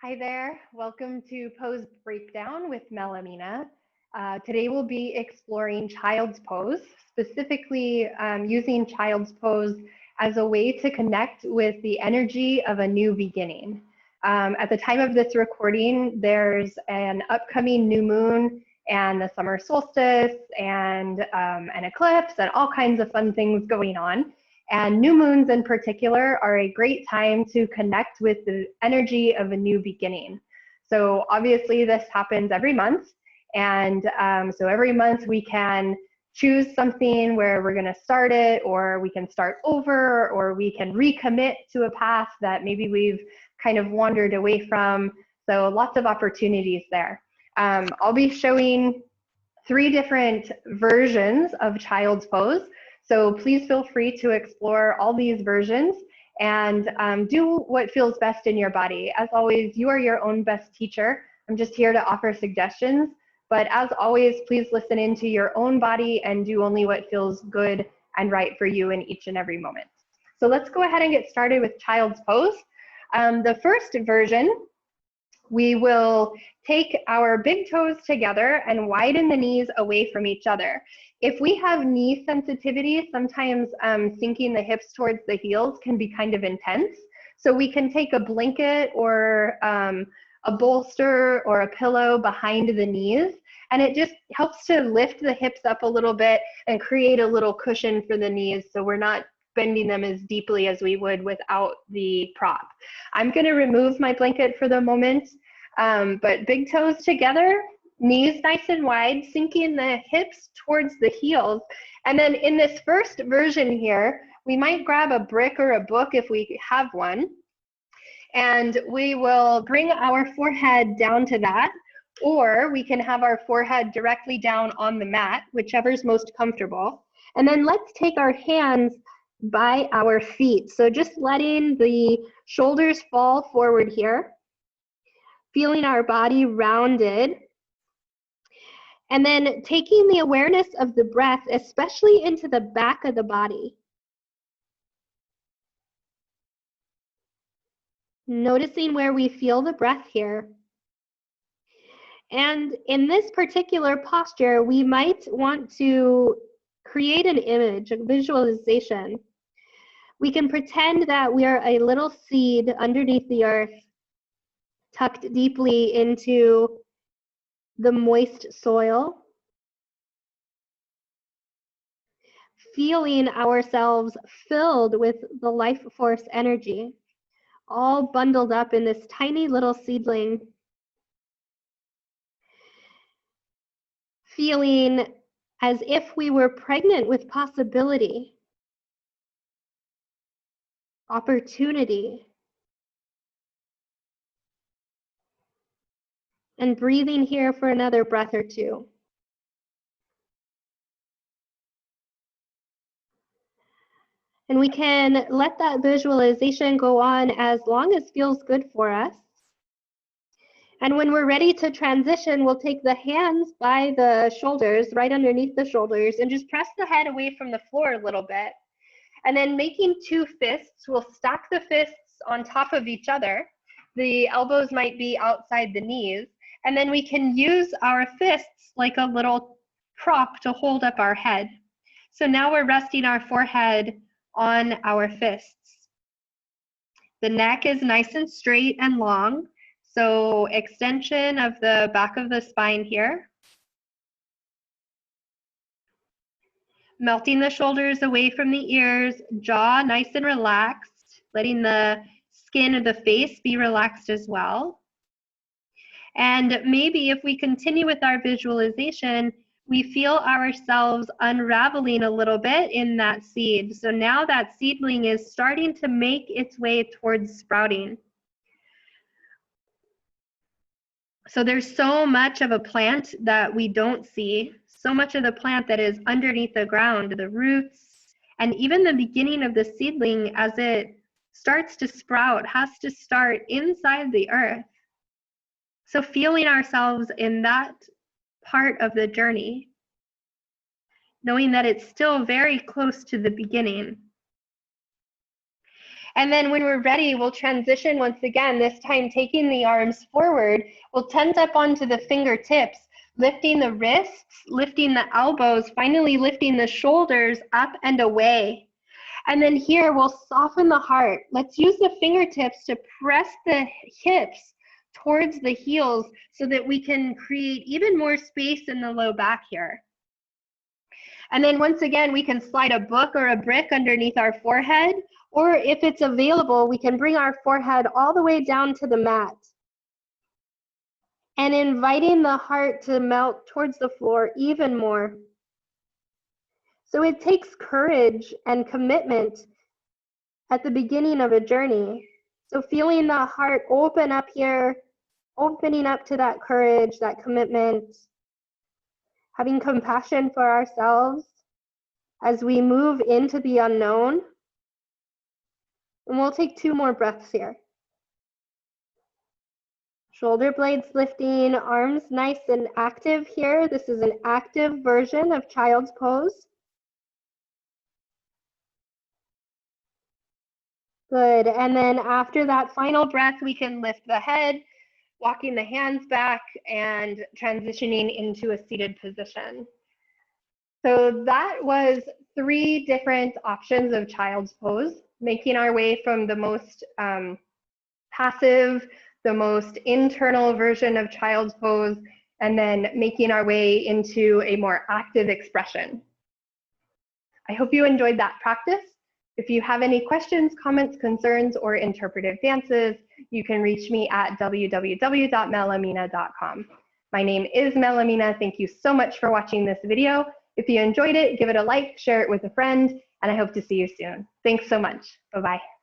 Hi there, welcome to Pose Breakdown with Melaminah. Today we'll be exploring child's pose, specifically using child's pose as a way to connect with the energy of a new beginning. At the time of this recording, there's an upcoming new moon and the summer solstice and an eclipse and all kinds of fun things going on. And new moons in particular are a great time to connect with the energy of a new beginning. So obviously this happens every month. And so every month we can choose something where we're gonna start it, or we can start over, or we can recommit to a path that maybe we've kind of wandered away from. So lots of opportunities there. I'll be showing 3 different versions of child's pose. So please feel free to explore all these versions and do what feels best in your body. As always, you are your own best teacher. I'm just here to offer suggestions, but as always, please listen into your own body and do only what feels good and right for you in each and every moment. So let's go ahead and get started with child's pose. The first version, we will take our big toes together and widen the knees away from each other. If we have knee sensitivity, sometimes sinking the hips towards the heels can be kind of intense. So we can take a blanket or a bolster or a pillow behind the knees, and it just helps to lift the hips up a little bit and create a little cushion for the knees so we're not bending them as deeply as we would without the prop. I'm going to remove my blanket for the moment, but big toes together, knees nice and wide, sinking the hips towards the heels. And then in this first version here, we might grab a brick or a book if we have one, and we will bring our forehead down to that, or we can have our forehead directly down on the mat, whichever's most comfortable. And then let's take our hands by our feet. So just letting the shoulders fall forward here, feeling our body rounded, and then taking the awareness of the breath, especially into the back of the body. Noticing where we feel the breath here. And in this particular posture, we might want to create an image, a visualization. We can pretend that we are a little seed underneath the earth, tucked deeply into the moist soil, feeling ourselves filled with the life force energy, all bundled up in this tiny little seedling, feeling as if we were pregnant with possibility, opportunity, and breathing here for another breath or two. And we can let that visualization go on as long as feels good for us. And when we're ready to transition, we'll take the hands by the shoulders, right underneath the shoulders, and just press the head away from the floor a little bit. And then making 2 fists, we'll stack the fists on top of each other. The elbows might be outside the knees. And then we can use our fists like a little prop to hold up our head. So now we're resting our forehead on our fists. The neck is nice and straight and long. So extension of the back of the spine here. Melting the shoulders away from the ears, jaw nice and relaxed, letting the skin of the face be relaxed as well. And maybe if we continue with our visualization, we feel ourselves unraveling a little bit in that seed. So now that seedling is starting to make its way towards sprouting. So there's so much of a plant that we don't see, so much of the plant that is underneath the ground, the roots, and even the beginning of the seedling as it starts to sprout has to start inside the earth. So feeling ourselves in that part of the journey, knowing that it's still very close to the beginning. And then when we're ready, we'll transition once again, this time taking the arms forward. We'll tent up onto the fingertips, lifting the wrists, lifting the elbows, finally lifting the shoulders up and away. And then here we'll soften the heart. Let's use the fingertips to press the hips towards the heels so that we can create even more space in the low back here. And then once again, we can slide a book or a brick underneath our forehead, or if it's available, we can bring our forehead all the way down to the mat. And inviting the heart to melt towards the floor even more. So it takes courage and commitment at the beginning of a journey. So feeling the heart open up here, opening up to that courage, that commitment, having compassion for ourselves as we move into the unknown. And we'll take 2 more breaths here. Shoulder blades lifting, arms nice and active here. This is an active version of child's pose. Good, and then after that final breath, we can lift the head, walking the hands back and transitioning into a seated position. So that was 3 different options of child's pose, making our way from the most passive, the most internal version of child's pose, and then making our way into a more active expression. I hope you enjoyed that practice. If you have any questions, comments, concerns, or interpretive dances, you can reach me at www.melaminah.com. My name is Melaminah. Thank you so much for watching this video. If you enjoyed it, give it a like, share it with a friend, and I hope to see you soon. Thanks so much. Bye-bye.